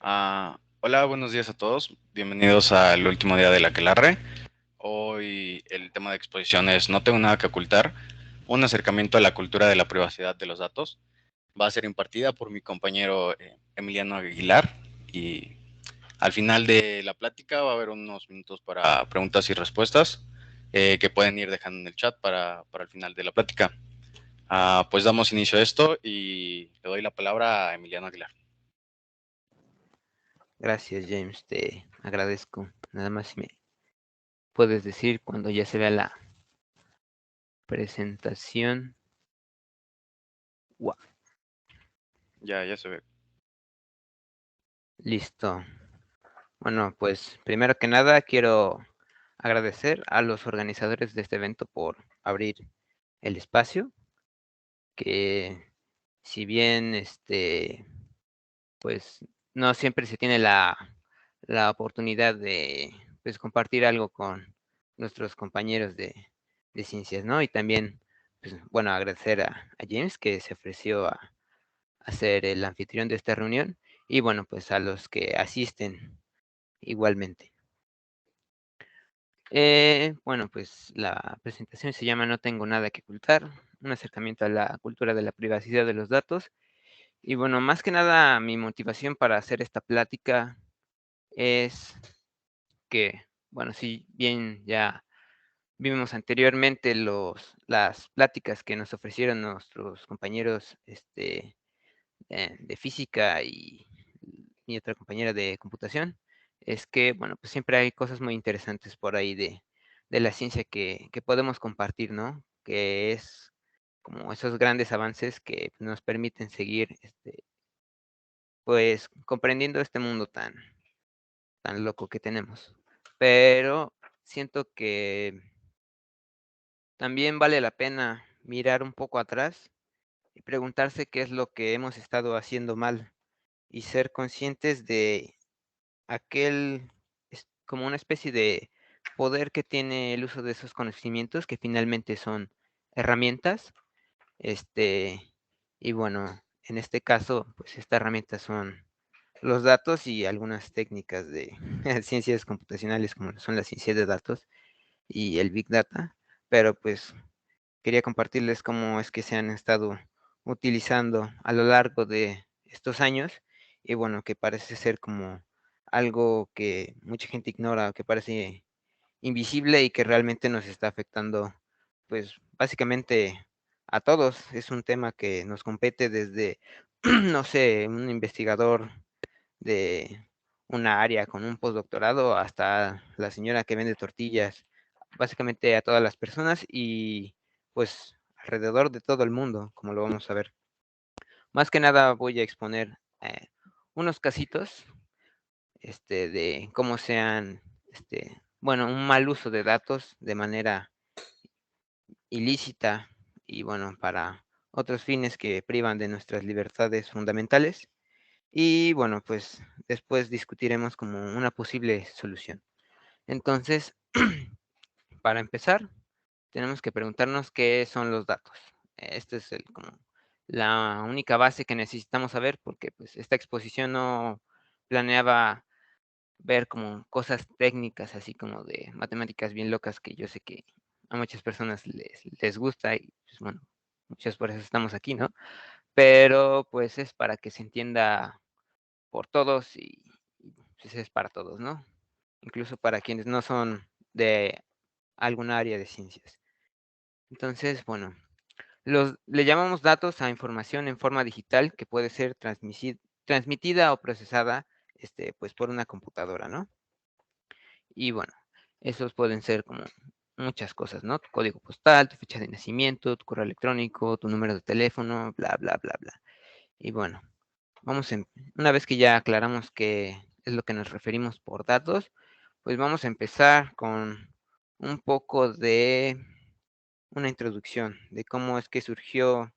Hola, buenos días a todos. Bienvenidos al último día de la Aquelarre. Hoy el tema de exposición es No tengo nada que ocultar, un acercamiento a la cultura de la privacidad de los datos. Va a ser impartida por mi compañero Emiliano Aguilar y al final de la plática va a haber unos minutos para preguntas y respuestas que pueden ir dejando en el chat para el final de la plática. Pues damos inicio a esto y le doy la palabra a Emiliano Aguilar. Gracias, James, te agradezco. Nada más si me puedes decir cuando ya se vea la presentación. Wow, Ya se ve. listo. Bueno, pues primero que nada quiero agradecer a los organizadores de este evento por abrir el espacio, que si bien pues no siempre se tiene la oportunidad de pues compartir algo con nuestros compañeros de ciencias, ¿no? Y también, pues, bueno, agradecer a James que se ofreció a ser el anfitrión de esta reunión y bueno, pues a los que asisten igualmente. Bueno, pues la presentación se llama No tengo nada que ocultar, un acercamiento a la cultura de la privacidad de los datos. Y bueno, más que nada mi motivación para hacer esta plática es que, bueno, si bien ya vimos anteriormente las pláticas que nos ofrecieron nuestros compañeros de física y mi otra compañera de computación, es que, bueno, pues siempre hay cosas muy interesantes por ahí de la ciencia que podemos compartir, ¿no? Que es como esos grandes avances que nos permiten seguir, pues, comprendiendo este mundo tan loco que tenemos. Pero siento que también vale la pena mirar un poco atrás y preguntarse qué es lo que hemos estado haciendo mal y ser conscientes de aquel, es como una especie de poder que tiene el uso de esos conocimientos, que finalmente son herramientas, este, y bueno, en este caso, pues esta herramienta son los datos y algunas técnicas de ciencias computacionales, como son las ciencias de datos y el Big Data, pero pues quería compartirles cómo es que se han estado utilizando a lo largo de estos años y bueno, que parece ser como algo que mucha gente ignora, que parece invisible y que realmente nos está afectando, pues básicamente a todos. Es un tema que nos compete desde, no sé, un investigador de una área con un postdoctorado hasta la señora que vende tortillas, básicamente a todas las personas y pues alrededor de todo el mundo, como lo vamos a ver. Más que nada voy a exponer unos casitos de cómo sean, bueno, un mal uso de datos de manera ilícita y bueno, para otros fines que privan de nuestras libertades fundamentales. Y bueno, pues después discutiremos como una posible solución. Entonces, para empezar, tenemos que preguntarnos qué son los datos. Esta es como la única base que necesitamos saber porque pues esta exposición no planeaba ver como cosas técnicas, así como de matemáticas bien locas que yo sé que a muchas personas les gusta y pues bueno, muchas por eso estamos aquí, ¿no? Pero pues es para que se entienda por todos y pues es para todos, ¿no? Incluso para quienes no son de alguna área de ciencias. Entonces, bueno, le llamamos datos a información en forma digital que puede ser transmitida o procesada pues por una computadora, ¿no? Y bueno, esos pueden ser como muchas cosas, ¿no? Tu código postal, tu fecha de nacimiento, tu correo electrónico, tu número de teléfono, bla, bla, bla, bla. Y bueno, una vez que ya aclaramos qué es lo que nos referimos por datos, pues vamos a empezar con un poco de una introducción de cómo es que surgió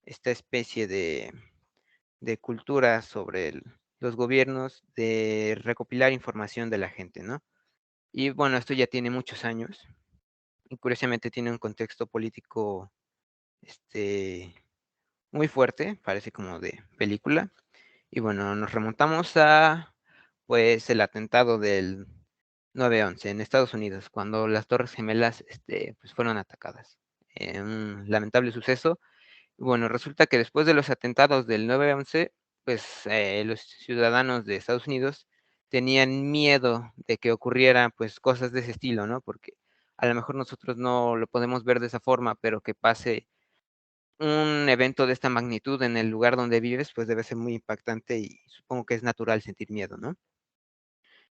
esta especie de cultura sobre los gobiernos de recopilar información de la gente, ¿no? Y bueno, esto ya tiene muchos años y curiosamente tiene un contexto político, este, muy fuerte, parece como de película. Y bueno, nos remontamos a pues el atentado del 9/11 en Estados Unidos, cuando las Torres Gemelas pues fueron atacadas. Un lamentable suceso. Bueno, resulta que después de los atentados del 9/11, pues los ciudadanos de Estados Unidos tenían miedo de que ocurriera pues cosas de ese estilo, ¿no? Porque a lo mejor nosotros no lo podemos ver de esa forma, pero que pase un evento de esta magnitud en el lugar donde vives, pues debe ser muy impactante y supongo que es natural sentir miedo, ¿no?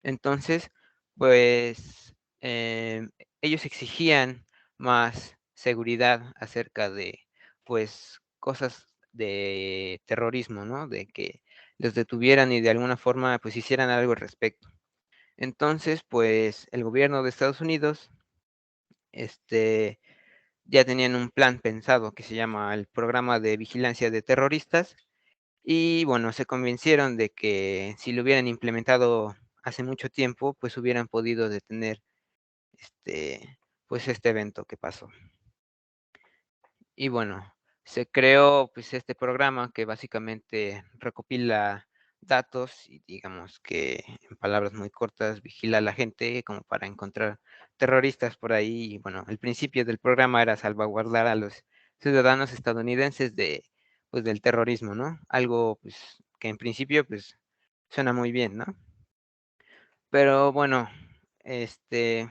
Entonces, pues ellos exigían más seguridad acerca de, pues, cosas de terrorismo, ¿no? De que los detuvieran y de alguna forma, pues, hicieran algo al respecto. Entonces, pues, el gobierno de Estados Unidos, este, ya tenían un plan pensado que se llama el Programa de Vigilancia de Terroristas, y bueno, se convencieron de que si lo hubieran implementado hace mucho tiempo, pues hubieran podido detener pues este evento que pasó. Y bueno, se creó pues este programa que básicamente recopila datos y digamos que en palabras muy cortas vigila a la gente como para encontrar terroristas por ahí. Y bueno, el principio del programa era salvaguardar a los ciudadanos estadounidenses de pues del terrorismo, ¿no? Algo pues que en principio pues suena muy bien, ¿no? Pero bueno, este,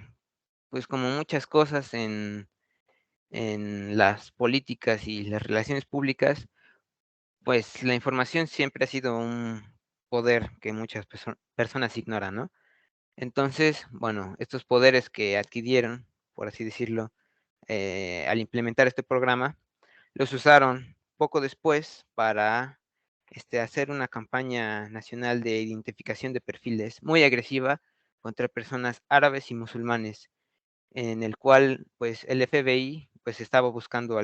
pues como muchas cosas en las políticas y las relaciones públicas, pues la información siempre ha sido un poder que muchas personas ignoran, ¿no? Entonces, bueno, estos poderes que adquirieron, por así decirlo, al implementar este programa, los usaron poco después para hacer una campaña nacional de identificación de perfiles muy agresiva contra personas árabes y musulmanes, en el cual pues el FBI pues estaba buscando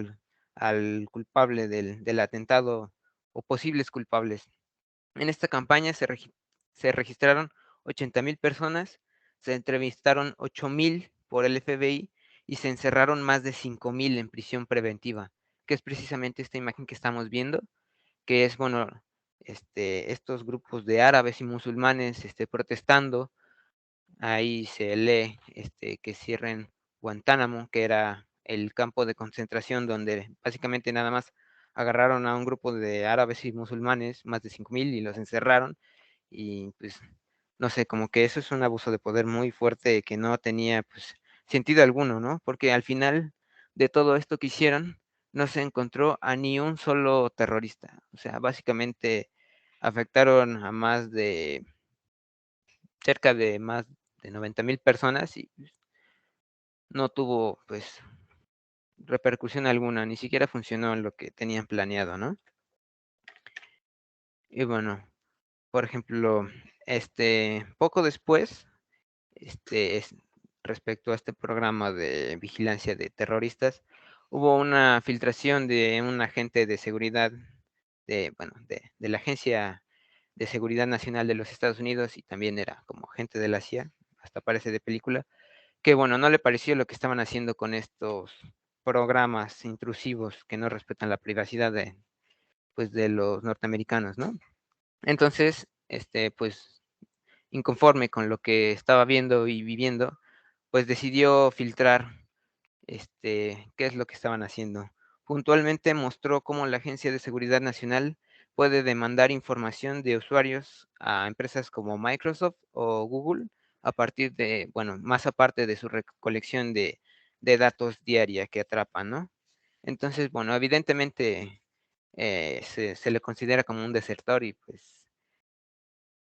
al culpable del atentado o posibles culpables. En esta campaña se registraron 80,000 personas, se entrevistaron 8,000 por el FBI y se encerraron más de 5,000 en prisión preventiva, que es precisamente esta imagen que estamos viendo, que es, bueno, estos grupos de árabes y musulmanes protestando. Ahí se lee que cierren Guantánamo, que era el campo de concentración donde básicamente nada más agarraron a un grupo de árabes y musulmanes, más de 5,000, y los encerraron. Y pues, no sé, como que eso es un abuso de poder muy fuerte que no tenía pues sentido alguno, ¿no? Porque al final de todo esto que hicieron, no se encontró a ni un solo terrorista. O sea, básicamente afectaron a cerca de más de 90,000 personas y no tuvo, pues, repercusión alguna, ni siquiera funcionó en lo que tenían planeado, ¿no? Y bueno, por ejemplo, poco después, es respecto a este programa de vigilancia de terroristas, hubo una filtración de un agente de seguridad bueno, de la Agencia de Seguridad Nacional de los Estados Unidos, y también era como agente de la CIA, hasta parece de película, que bueno, no le pareció lo que estaban haciendo con estos programas intrusivos que no respetan la privacidad pues, de los norteamericanos, ¿no? Entonces, pues, inconforme con lo que estaba viendo y viviendo, pues decidió filtrar, qué es lo que estaban haciendo. Puntualmente mostró cómo la Agencia de Seguridad Nacional puede demandar información de usuarios a empresas como Microsoft o Google a partir de, bueno, más aparte de su recolección de datos diaria que atrapan, ¿no? Entonces, bueno, evidentemente se le considera como un desertor y pues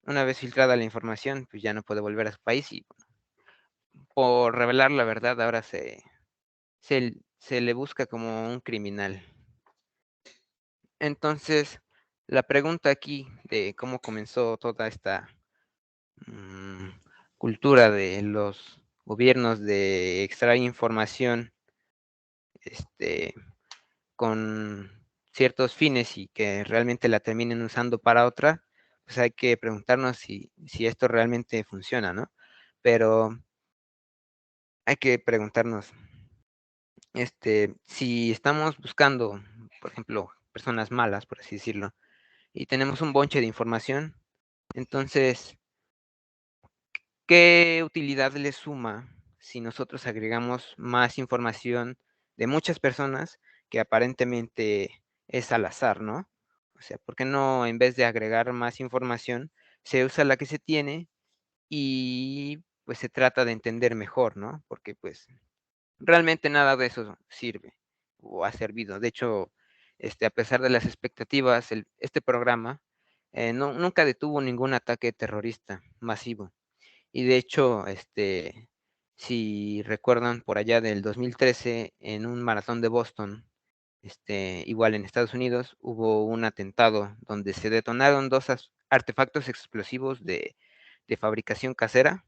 una vez filtrada la información, pues ya no puede volver a su país y por revelar la verdad ahora se le busca como un criminal. Entonces, la pregunta aquí de cómo comenzó toda esta mm, cultura de los gobiernos de extraer información este, con ciertos fines y que realmente la terminen usando para otra, pues hay que preguntarnos si esto realmente funciona, ¿no? Pero hay que preguntarnos, si estamos buscando, por ejemplo, personas malas, por así decirlo, y tenemos un bonche de información. Entonces, ¿qué utilidad le suma si nosotros agregamos más información de muchas personas que aparentemente es al azar, ¿no? O sea, ¿por qué no en vez de agregar más información, se usa la que se tiene y pues se trata de entender mejor, ¿no? Porque pues realmente nada de eso sirve o ha servido. De hecho, a pesar de las expectativas, este programa nunca detuvo ningún ataque terrorista masivo. Y de hecho, si recuerdan por allá del 2013, en un maratón de Boston, igual en Estados Unidos, hubo un atentado donde se detonaron dos artefactos explosivos de fabricación casera,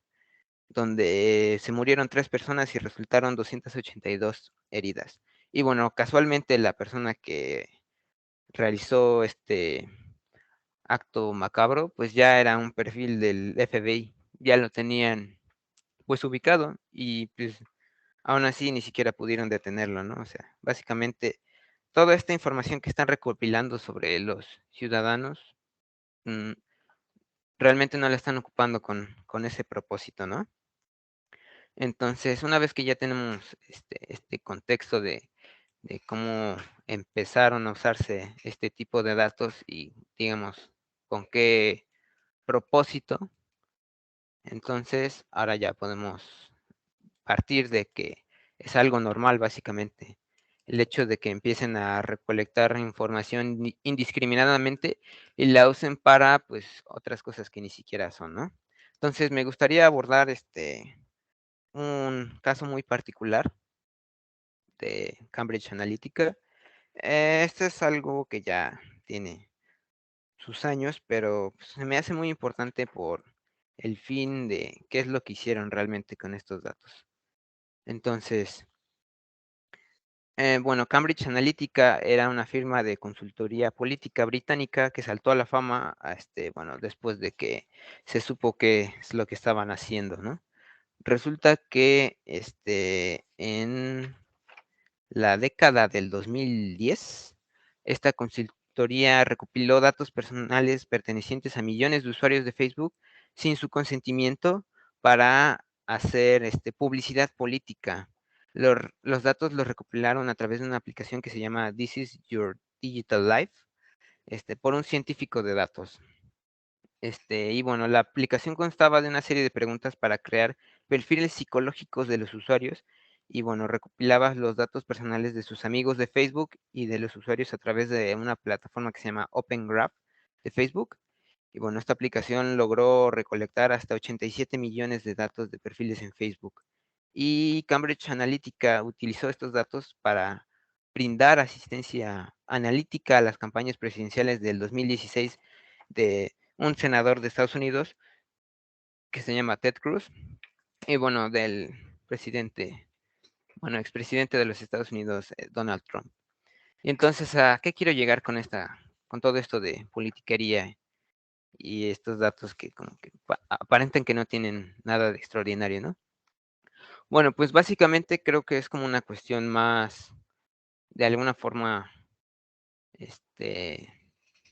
donde se murieron 3 personas y resultaron 282 heridas. Y bueno, casualmente la persona que realizó este acto macabro, pues ya era un perfil del FBI, ya lo tenían pues ubicado y pues aún así ni siquiera pudieron detenerlo, ¿no? O sea, básicamente toda esta información que están recopilando sobre los ciudadanos, mm, realmente no la están ocupando con ese propósito, ¿no? Entonces, una vez que ya tenemos este contexto de cómo empezaron a usarse este tipo de datos y, digamos, con qué propósito, entonces ahora ya podemos partir de que es algo normal, básicamente. El hecho de que empiecen a recolectar información indiscriminadamente y la usen para, pues, otras cosas que ni siquiera son, ¿no? Entonces, me gustaría abordar un caso muy particular de Cambridge Analytica. Esto es algo que ya tiene sus años, pero pues, se me hace muy importante por el fin de qué es lo que hicieron realmente con estos datos. Entonces, bueno, Cambridge Analytica era una firma de consultoría política británica que saltó a la fama, bueno, después de que se supo qué es lo que estaban haciendo, ¿no? Resulta que, en la década del 2010, esta consultoría recopiló datos personales pertenecientes a millones de usuarios de Facebook sin su consentimiento para hacer publicidad política. Los datos los recopilaron a través de una aplicación que se llama This is Your Digital Life, por un científico de datos. Y bueno, la aplicación constaba de una serie de preguntas para crear perfiles psicológicos de los usuarios y bueno, recopilaba los datos personales de sus amigos de Facebook y de los usuarios a través de una plataforma que se llama Open Graph de Facebook. Y bueno, esta aplicación logró recolectar hasta 87 millones de datos de perfiles en Facebook. Y Cambridge Analytica utilizó estos datos para brindar asistencia analítica a las campañas presidenciales del 2016 de un senador de Estados Unidos que se llama Ted Cruz y bueno, del presidente, bueno, expresidente de los Estados Unidos, Donald Trump. Y entonces, ¿a qué quiero llegar con todo esto de politiquería y estos datos que como que aparentan que no tienen nada de extraordinario, ¿no? Bueno, pues básicamente creo que es como una cuestión más, de alguna forma, este,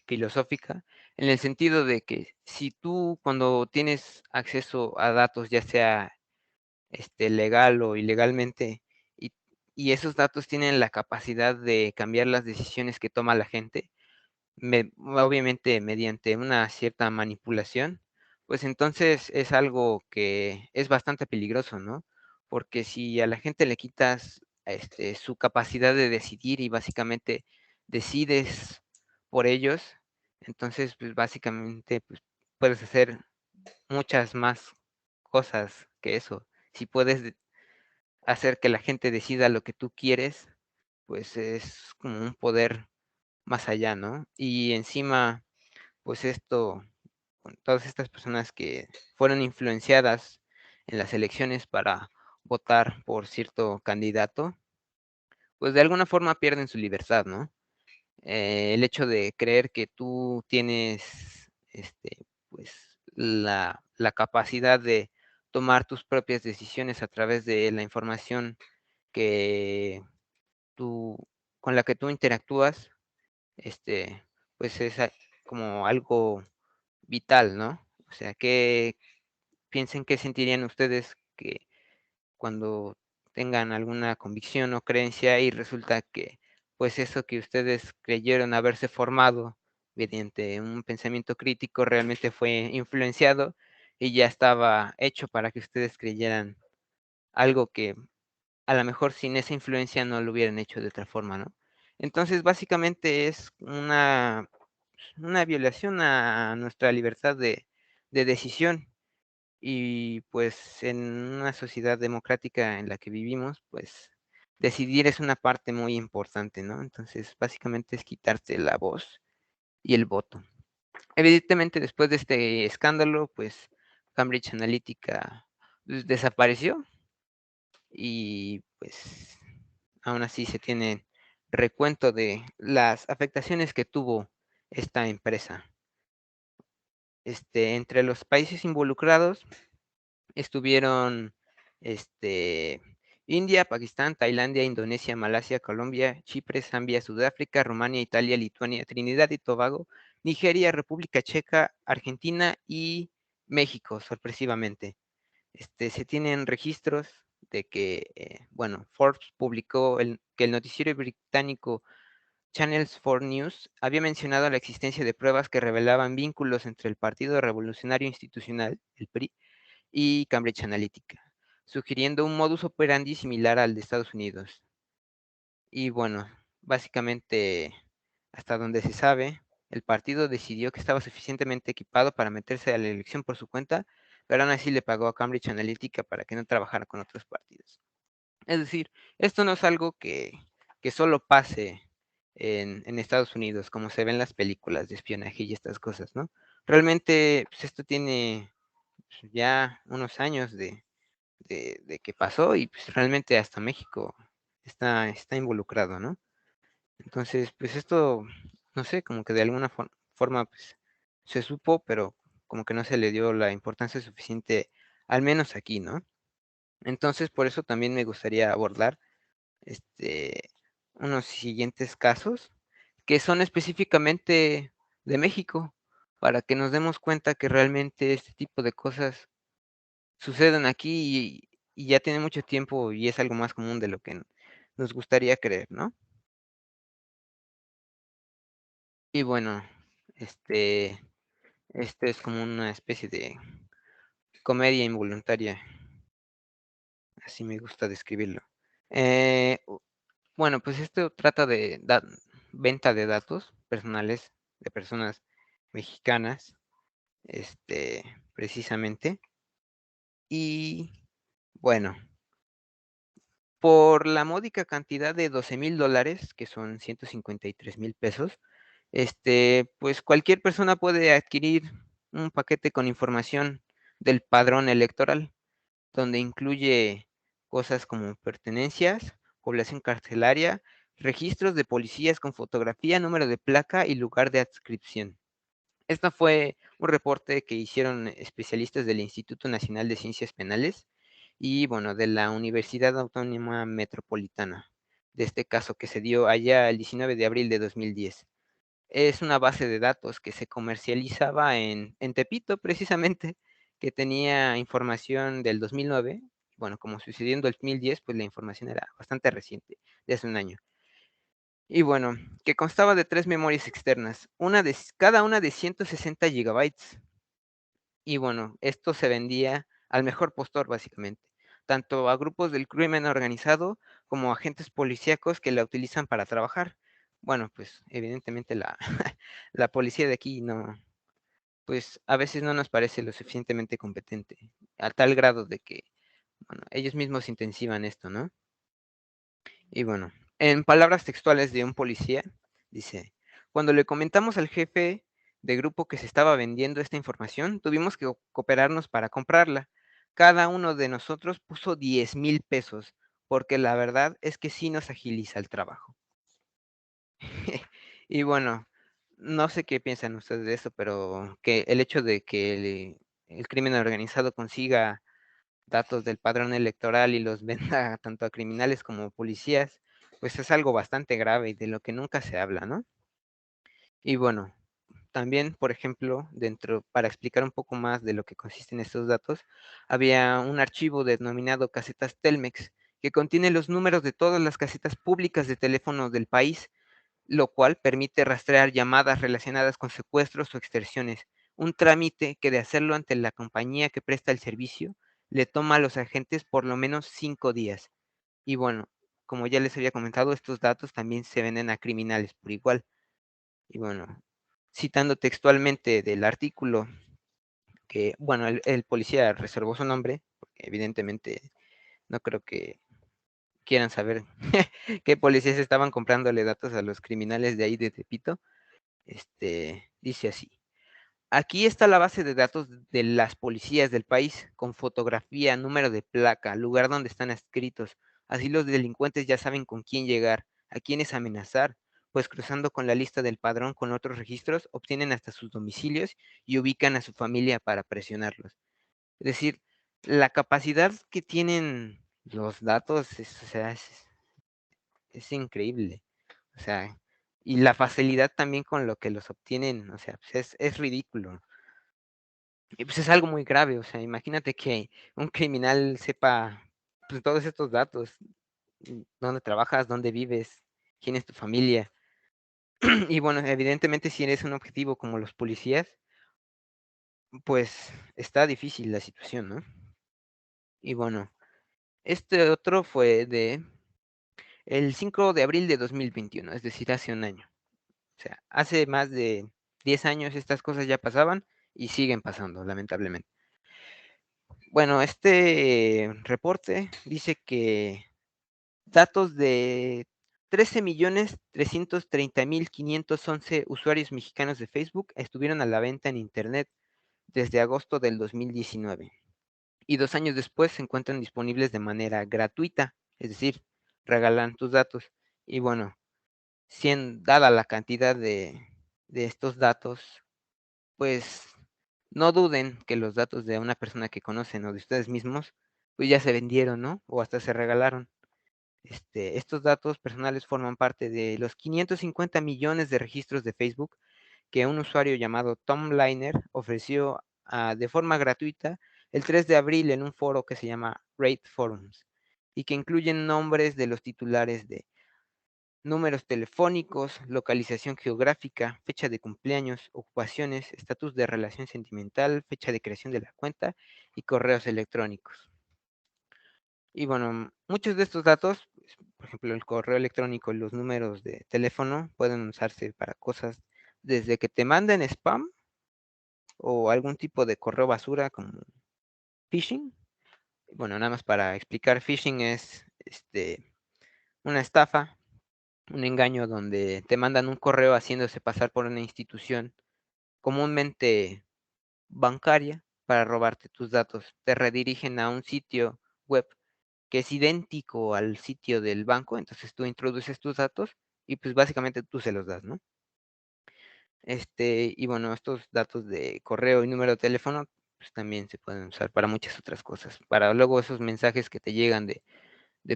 filosófica, en el sentido de que si tú cuando tienes acceso a datos, ya sea legal o ilegalmente, y, y esos datos tienen la capacidad de cambiar las decisiones que toma la gente, obviamente mediante una cierta manipulación, pues entonces es algo que es bastante peligroso, ¿no? Porque si a la gente le quitas su capacidad de decidir y básicamente decides por ellos, entonces pues básicamente pues, puedes hacer muchas más cosas que eso. Si puedes hacer que la gente decida lo que tú quieres, pues es como un poder más allá, ¿no? Y encima, pues esto, con todas estas personas que fueron influenciadas en las elecciones para votar por cierto candidato, pues de alguna forma pierden su libertad, ¿no? El hecho de creer que tú tienes, pues, la capacidad de tomar tus propias decisiones a través de la información que tú con la que tú interactúas, este, pues, es como algo vital, ¿no? O sea, piensen qué sentirían ustedes que cuando tengan alguna convicción o creencia y resulta que, pues, eso que ustedes creyeron haberse formado mediante un pensamiento crítico realmente fue influenciado y ya estaba hecho para que ustedes creyeran algo que a lo mejor sin esa influencia no lo hubieran hecho de otra forma, ¿no? Entonces, básicamente es una violación a nuestra libertad de decisión. Y, pues, en una sociedad democrática en la que vivimos, pues, decidir es una parte muy importante, ¿no? Entonces, básicamente es quitarte la voz y el voto. Evidentemente, después de este escándalo, pues, Cambridge Analytica, pues, desapareció y, pues, aún así se tiene recuento de las afectaciones que tuvo esta empresa. Entre los países involucrados estuvieron, este, India, Pakistán, Tailandia, Indonesia, Malasia, Colombia, Chipre, Zambia, Sudáfrica, Rumania, Italia, Lituania, Trinidad y Tobago, Nigeria, República Checa, Argentina y México, sorpresivamente. Se tienen registros de que, bueno, Forbes publicó que el noticiero británico Channels 4 News había mencionado la existencia de pruebas que revelaban vínculos entre el Partido Revolucionario Institucional, el PRI, y Cambridge Analytica, sugiriendo un modus operandi similar al de Estados Unidos. Y bueno, básicamente, hasta donde se sabe, el partido decidió que estaba suficientemente equipado para meterse a la elección por su cuenta, pero aún así le pagó a Cambridge Analytica para que no trabajara con otros partidos. Es decir, esto no es algo que solo pase en Estados Unidos, como se ve en las películas de espionaje y estas cosas, ¿no? Realmente, pues esto tiene ya unos años de que pasó y pues realmente hasta México está involucrado, ¿no? Entonces, pues esto, no sé, como que de alguna forma pues se supo, pero como que no se le dio la importancia suficiente, al menos aquí, ¿no? Entonces, por eso también me gustaría abordar este, unos siguientes casos que son específicamente de México, para que nos demos cuenta que realmente este tipo de cosas suceden aquí y ya tiene mucho tiempo y es algo más común de lo que nos gustaría creer, ¿no? Y bueno, este, este es como una especie de comedia involuntaria, así me gusta describirlo. U Bueno, pues esto trata de venta de datos personales de personas mexicanas, precisamente. Y bueno, por la módica cantidad de $12,000, que son 153,000 pesos, pues cualquier persona puede adquirir un paquete con información del padrón electoral, donde incluye cosas como pertenencias, población carcelaria, registros de policías con fotografía, número de placa y lugar de adscripción. Este fue un reporte que hicieron especialistas del Instituto Nacional de Ciencias Penales y, bueno, de la Universidad Autónoma Metropolitana, de este caso que se dio allá el 19 de abril de 2010. Es una base de datos que se comercializaba en Tepito, precisamente, que tenía información del 2009. Bueno, como sucedió en 2010, pues la información era bastante reciente, de hace un año. Y bueno, que constaba de 3 memorias externas, cada una de 160 gigabytes. Y bueno, esto se vendía al mejor postor, básicamente, tanto a grupos del crimen organizado como a agentes policíacos que la utilizan para trabajar. Bueno, pues evidentemente la, la policía de aquí no, pues a veces no nos parece lo suficientemente competente, a tal grado de que, bueno, ellos mismos intensivan esto, ¿no? Y bueno, en palabras textuales de un policía, dice, cuando le comentamos al jefe de grupo que se estaba vendiendo esta información, tuvimos que cooperarnos para comprarla. Cada uno de nosotros puso 10,000 pesos, porque la verdad es que sí nos agiliza el trabajo. Y bueno, no sé qué piensan ustedes de eso, pero que el hecho de que el crimen organizado consiga datos del padrón electoral y los venda tanto a criminales como policías, pues es algo bastante grave y de lo que nunca se habla, ¿no? Y bueno, también, por ejemplo, para explicar un poco más de lo que consisten estos datos, había un archivo denominado casetas Telmex, que contiene los números de todas las casetas públicas de teléfono del país, lo cual permite rastrear llamadas relacionadas con secuestros o extorsiones, un trámite que de hacerlo ante la compañía que presta el servicio, le toma a los agentes por lo menos 5 días. Y bueno, como ya les había comentado, estos datos también se venden a criminales por igual. Y bueno, citando textualmente del artículo, que, bueno, el policía reservó su nombre, porque evidentemente no creo que quieran saber qué policías estaban comprándole datos a los criminales de ahí de Tepito. Dice así: aquí está la base de datos de las policías del país, con fotografía, número de placa, lugar donde están adscritos. Así los delincuentes ya saben con quién llegar, a quiénes amenazar, pues cruzando con la lista del padrón con otros registros, obtienen hasta sus domicilios y ubican a su familia para presionarlos. Es decir, la capacidad que tienen los datos o sea, es increíble. O sea, y la facilidad también con lo que los obtienen, o sea, pues es ridículo. Y pues es algo muy grave, o sea, imagínate que un criminal sepa pues, todos estos datos, dónde trabajas, dónde vives, quién es tu familia. Y bueno, evidentemente si eres un objetivo como los policías, pues está difícil la situación, ¿no? Y bueno, este otro fue el 5 de abril de 2021, es decir, hace un año. O sea, hace más de 10 años estas cosas ya pasaban y siguen pasando, lamentablemente. Bueno, este reporte dice que datos de 13.330.511 usuarios mexicanos de Facebook estuvieron a la venta en Internet desde agosto del 2019 y 2 años después se encuentran disponibles de manera gratuita, es decir, regalan tus datos. Y bueno, dada la cantidad de estos datos, pues no duden que los datos de una persona que conocen o de ustedes mismos, pues ya se vendieron, ¿no? O hasta se regalaron. Estos datos personales forman parte de los 550 millones de registros de Facebook que un usuario llamado Tom Liner ofreció de forma gratuita el 3 de abril en un foro que se llama Rate Forums y que incluyen nombres de los titulares de números telefónicos, localización geográfica, fecha de cumpleaños, ocupaciones, estatus de relación sentimental, fecha de creación de la cuenta y correos electrónicos. Y bueno, muchos de estos datos, pues, por ejemplo, el correo electrónico y los números de teléfono pueden usarse para cosas desde que te manden spam o algún tipo de correo basura como phishing. Bueno, nada más para explicar, phishing es una estafa, un engaño donde te mandan un correo haciéndose pasar por una institución comúnmente bancaria para robarte tus datos. Te redirigen a un sitio web que es idéntico al sitio del banco, entonces tú introduces tus datos y pues básicamente tú se los das, ¿no? Y bueno, estos datos de correo y número de teléfono pues también se pueden usar para muchas otras cosas, para luego esos mensajes que te llegan de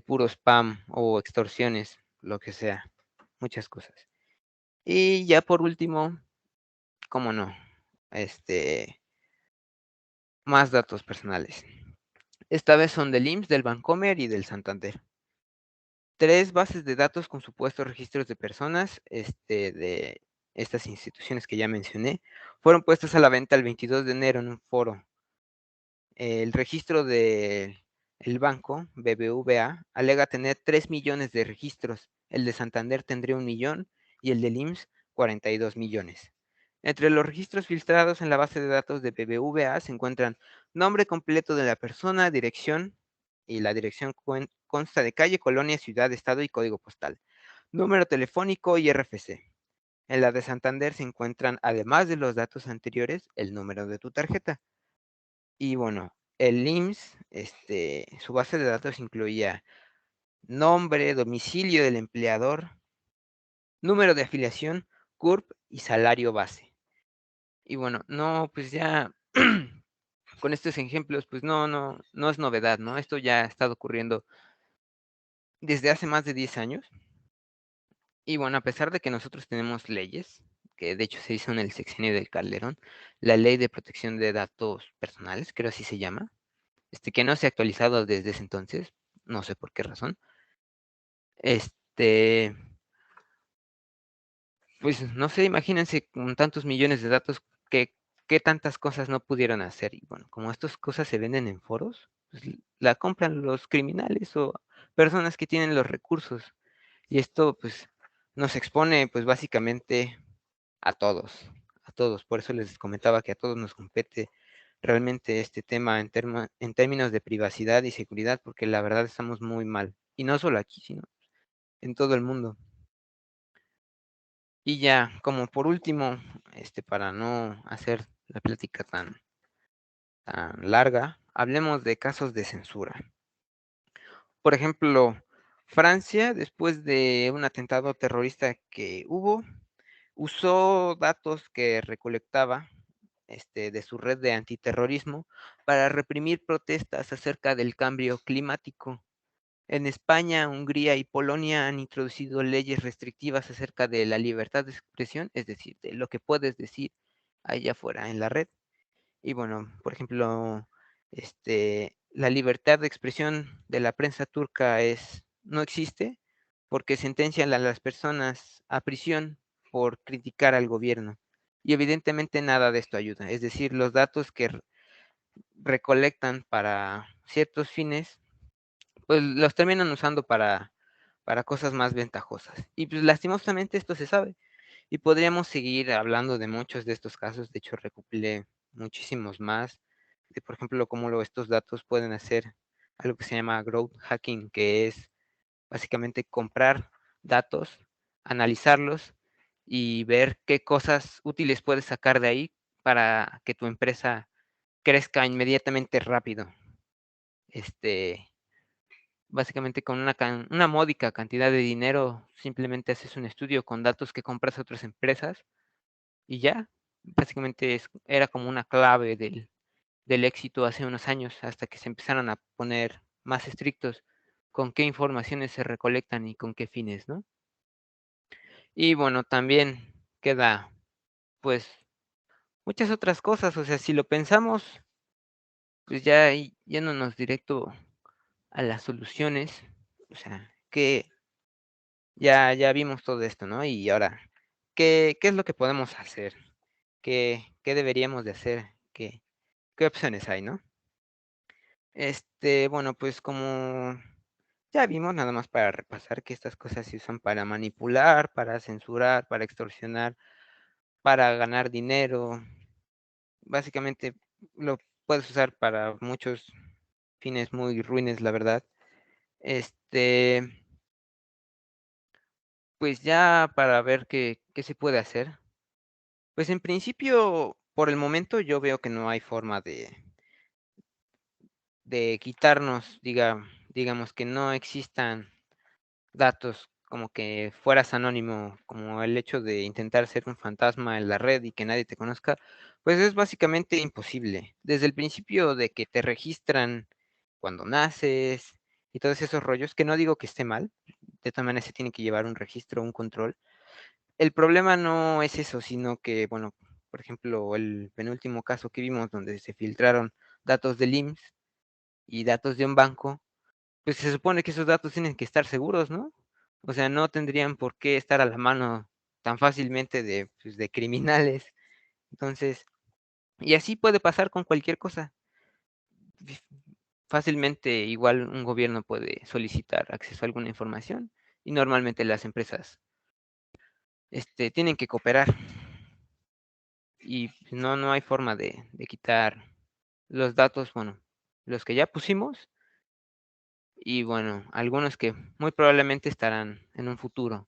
puro spam o extorsiones, lo que sea, muchas cosas. Y ya por último, cómo no, más datos personales. Esta vez son del IMSS, del Bancomer y del Santander. 3 bases de datos con supuestos registros de personas, de estas instituciones que ya mencioné, fueron puestas a la venta el 22 de enero en un foro. El registro del banco, BBVA, alega tener 3 millones de registros. El de Santander tendría 1 millón y el del IMSS 42 millones. Entre los registros filtrados en la base de datos de BBVA se encuentran nombre completo de la persona, dirección, y la dirección consta de calle, colonia, ciudad, estado y código postal, número telefónico y RFC. En la de Santander se encuentran, además de los datos anteriores, el número de tu tarjeta. Y bueno, el IMSS, su base de datos incluía nombre, domicilio del empleador, número de afiliación, CURP y salario base. Y bueno, no, pues ya con estos ejemplos, pues no es novedad, ¿no? Esto ya ha estado ocurriendo desde hace más de 10 años. Y bueno, a pesar de que nosotros tenemos leyes que de hecho se hizo en el sexenio del Calderón, la Ley de Protección de Datos Personales, creo así se llama, que no se ha actualizado desde ese entonces, no sé por qué razón. Este, pues no sé, imagínense con tantos millones de datos qué tantas cosas no pudieron hacer. Y bueno, como estas cosas se venden en foros, pues la compran los criminales o personas que tienen los recursos. Y esto pues nos expone pues básicamente a todos, a todos. Por eso les comentaba que a todos nos compete realmente este tema en términos de privacidad y seguridad, porque la verdad estamos muy mal. Y no solo aquí, sino en todo el mundo. Y ya, como por último, para no hacer la plática tan larga, hablemos de casos de censura. Por ejemplo, Francia, después de un atentado terrorista que hubo, usó datos que recolectaba de su red de antiterrorismo para reprimir protestas acerca del cambio climático. En España, Hungría y Polonia han introducido leyes restrictivas acerca de la libertad de expresión, es decir, de lo que puedes decir allá afuera en la red. Y bueno, por ejemplo, la libertad de expresión de la prensa turca no existe porque sentencian a las personas a prisión por criticar al gobierno. Y evidentemente nada de esto ayuda. Es decir, los datos que recolectan para ciertos fines, pues los terminan usando para cosas más ventajosas. Y pues lastimosamente esto se sabe. Y podríamos seguir hablando de muchos de estos casos. De hecho, recopilé muchísimos más. De, por ejemplo, cómo estos datos pueden hacer algo que se llama growth hacking, que es básicamente comprar datos, analizarlos y ver qué cosas útiles puedes sacar de ahí para que tu empresa crezca inmediatamente rápido. Básicamente con una módica cantidad de dinero, simplemente haces un estudio con datos que compras a otras empresas y ya, básicamente era como una clave del éxito hace unos años, hasta que se empezaron a poner más estrictos con qué informaciones se recolectan y con qué fines, ¿no? Y bueno, también queda, pues, muchas otras cosas, o sea, si lo pensamos, pues ya yéndonos directo a las soluciones, o sea, que ya vimos todo esto, ¿no? Y ahora, ¿qué es lo que podemos hacer? ¿Qué deberíamos de hacer? ¿Qué opciones hay, no? Bueno, pues como ya vimos, nada más para repasar que estas cosas se usan para manipular, para censurar, para extorsionar, para ganar dinero. Básicamente lo puedes usar para muchos fines muy ruines, la verdad. Pues ya para ver qué se puede hacer. Pues en principio, por el momento yo veo que no hay forma de quitarnos, digamos que no existan datos como que fueras anónimo, como el hecho de intentar ser un fantasma en la red y que nadie te conozca, pues es básicamente imposible. Desde el principio de que te registran cuando naces y todos esos rollos, que no digo que esté mal, de todas maneras se tiene que llevar un registro, un control. El problema no es eso, sino que, bueno, por ejemplo, el penúltimo caso que vimos donde se filtraron datos del IMSS y datos de un banco, pues se supone que esos datos tienen que estar seguros, ¿no? O sea, no tendrían por qué estar a la mano tan fácilmente pues, de criminales. Entonces, y así puede pasar con cualquier cosa. Fácilmente, igual un gobierno puede solicitar acceso a alguna información y normalmente las empresas tienen que cooperar y no hay forma de quitar los datos, bueno, los que ya pusimos y bueno, algunos que muy probablemente estarán en un futuro.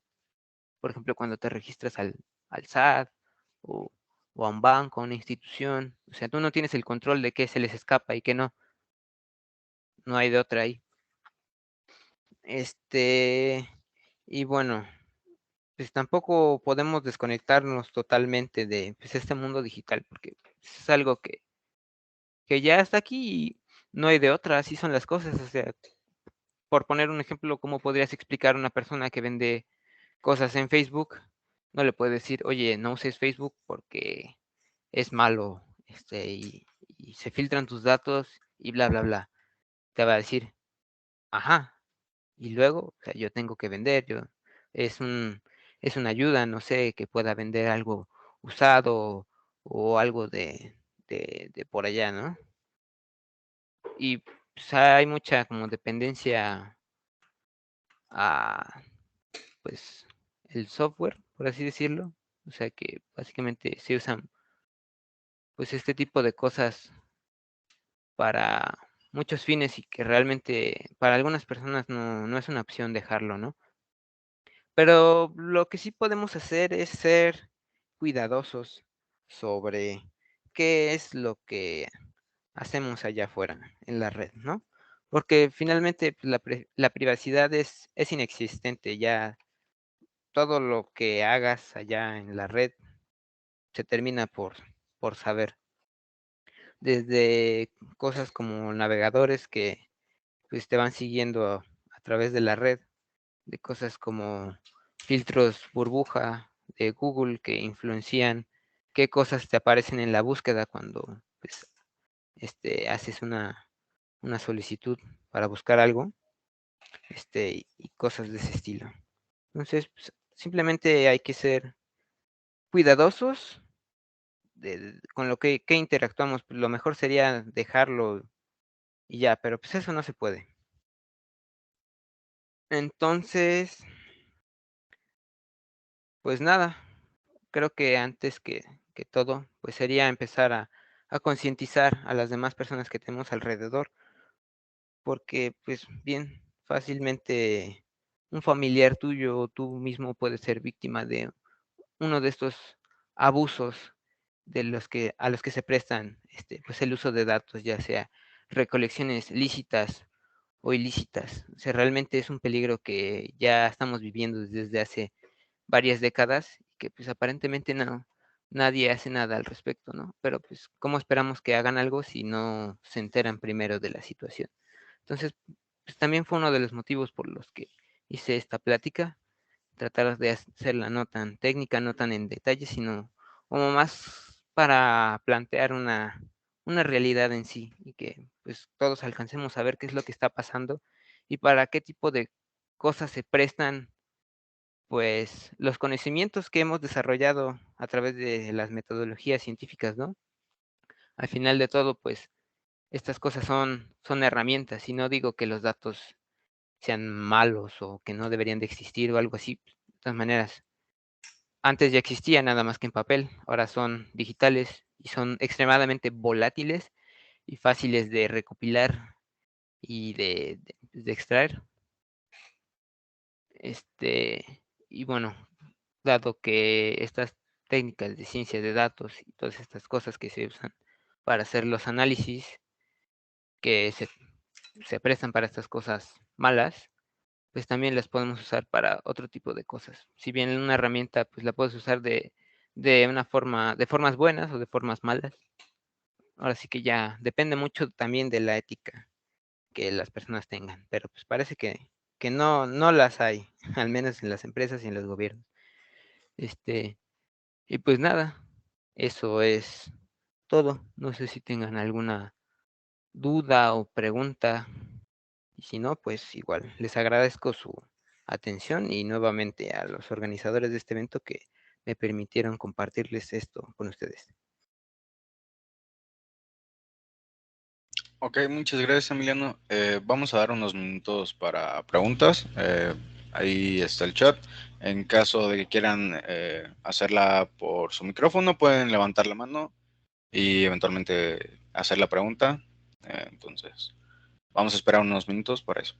Por ejemplo, cuando te registras al SAT o, o a un banco, a una institución, o sea, tú no tienes el control de qué se les escapa y qué no hay de otra ahí. Y bueno, pues tampoco podemos desconectarnos totalmente de pues, este mundo digital, porque es algo que ya está aquí y no hay de otra, así son las cosas. O sea, por poner un ejemplo, ¿cómo podrías explicar a una persona que vende cosas en Facebook No le puedes decir, oye, no uses Facebook porque es malo, y se filtran tus datos y bla, bla, bla. Te va a decir, ajá, y luego, o sea, yo tengo que vender, es un, es una ayuda, no sé, que pueda vender algo usado o algo de por allá, ¿no? Y pues, hay mucha como dependencia a, pues, el software, por así decirlo. O sea que básicamente se usan, pues, este tipo de cosas para muchos fines y que realmente para algunas personas no es una opción dejarlo, ¿no? Pero lo que sí podemos hacer es ser cuidadosos sobre qué es lo que hacemos allá afuera en la red, ¿no? Porque finalmente, pues, la privacidad es inexistente, ya todo lo que hagas allá en la red se termina por saber. Desde cosas como navegadores que, pues, te van siguiendo a través de la red, de cosas como filtros burbuja de Google que influencian qué cosas te aparecen en la búsqueda cuando, pues, haces una solicitud para buscar algo, y cosas de ese estilo. Entonces, pues, simplemente hay que ser cuidadosos con lo que interactuamos. Pues, lo mejor sería dejarlo y ya, pero, pues, eso no se puede. Entonces, pues nada, creo que antes que todo, pues, sería empezar a concientizar a las demás personas que tenemos alrededor, porque, pues, bien fácilmente un familiar tuyo o tú mismo puedes ser víctima de uno de estos abusos de los que a los que se prestan, pues, el uso de datos, ya sea recolecciones lícitas o ilícitas. O sea, realmente es un peligro que ya estamos viviendo desde hace varias décadas, y que, pues, aparentemente nadie hace nada al respecto, ¿no? Pero, pues, ¿cómo esperamos que hagan algo si no se enteran primero de la situación? Entonces, pues, también fue uno de los motivos por los que hice esta plática, tratar de hacerla no tan técnica, no tan en detalle, sino como más para plantear una realidad en sí, y que, pues, todos alcancemos a ver qué es lo que está pasando y para qué tipo de cosas se prestan, pues, los conocimientos que hemos desarrollado a través de las metodologías científicas, ¿no? Al final de todo, pues, estas cosas son herramientas, y no digo que los datos sean malos o que no deberían de existir o algo así. De todas maneras, antes ya existían, nada más que en papel, ahora son digitales y son extremadamente volátiles y fáciles de recopilar y de extraer. Y bueno, dado que estas técnicas de ciencia de datos y todas estas cosas que se usan para hacer los análisis que se prestan para estas cosas malas, pues también las podemos usar para otro tipo de cosas. Si bien una herramienta, pues la puedes usar de una forma, de formas buenas o de formas malas. Ahora sí que ya depende mucho también de la ética que las personas tengan, pero pues parece que no las hay, al menos en las empresas y en los gobiernos. Este, y pues nada, eso es todo. No sé si tengan alguna duda o pregunta, y si no, pues igual les agradezco su atención y nuevamente a los organizadores de este evento que me permitieron compartirles esto con ustedes. Ok, muchas gracias, Emiliano. Vamos a dar unos minutos para preguntas. Ahí está el chat. En caso de que quieran hacerla por su micrófono, pueden levantar la mano y eventualmente hacer la pregunta. Entonces, vamos a esperar unos minutos para eso.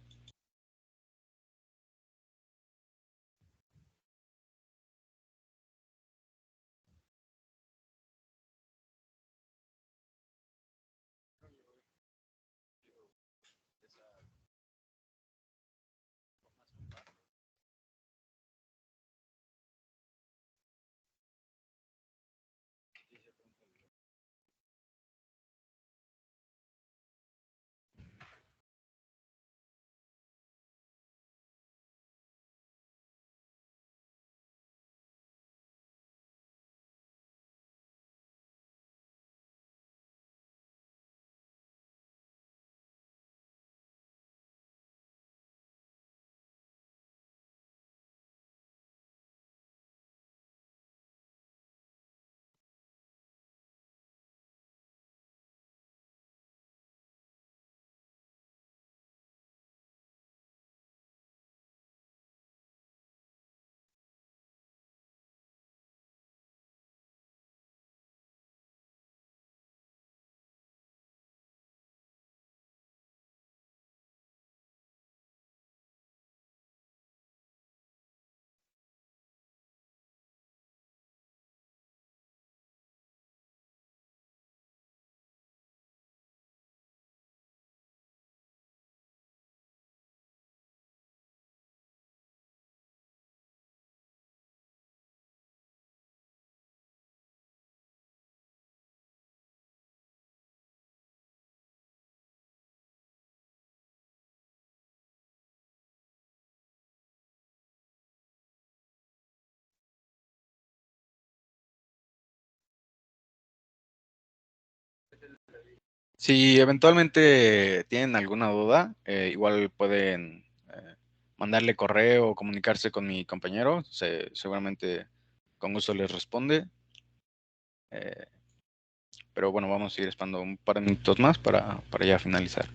Si eventualmente tienen alguna duda, igual pueden mandarle correo o comunicarse con mi compañero. Seguramente con gusto les responde. Eh, pero bueno, vamos a ir esperando un par de minutos más para ya finalizar.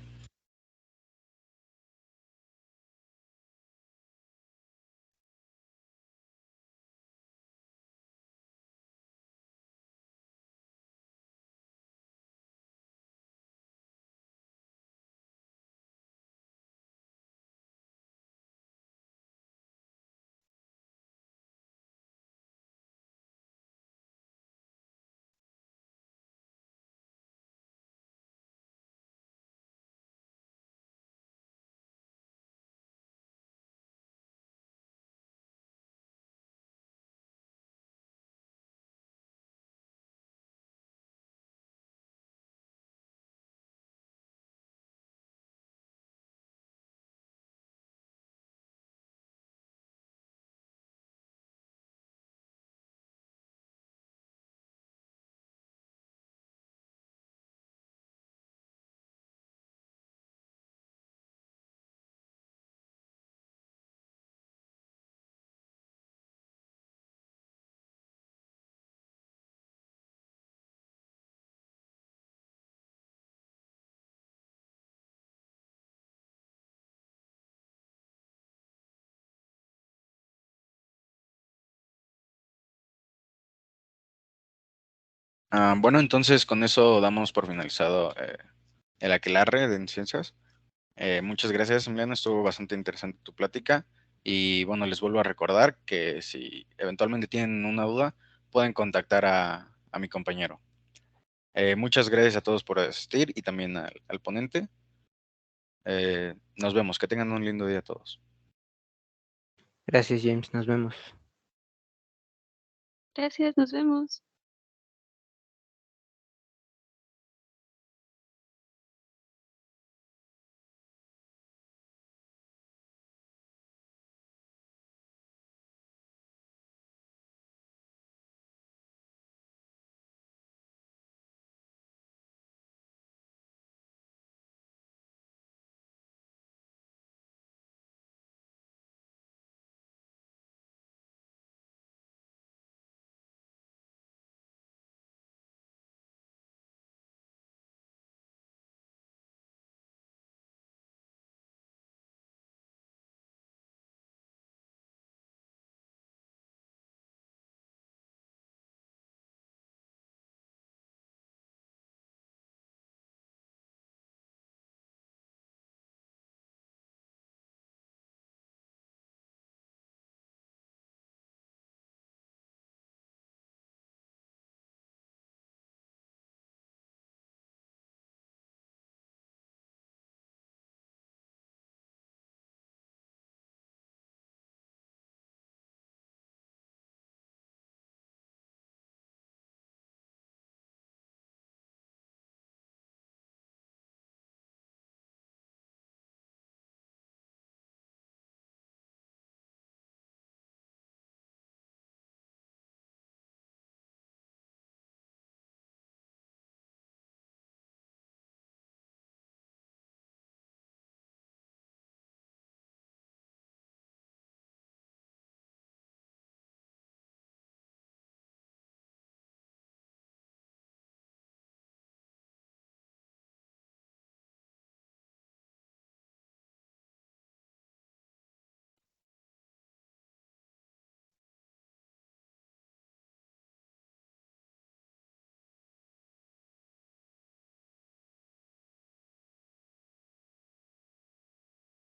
Bueno, entonces con eso damos por finalizado el aquelarre de ciencias. Muchas gracias, Emiliano. Estuvo bastante interesante tu plática. Y bueno, les vuelvo a recordar que si eventualmente tienen una duda, pueden contactar a mi compañero. Muchas gracias a todos por asistir y también al ponente. Nos vemos. Que tengan un lindo día todos. Gracias, James. Nos vemos. Gracias, nos vemos.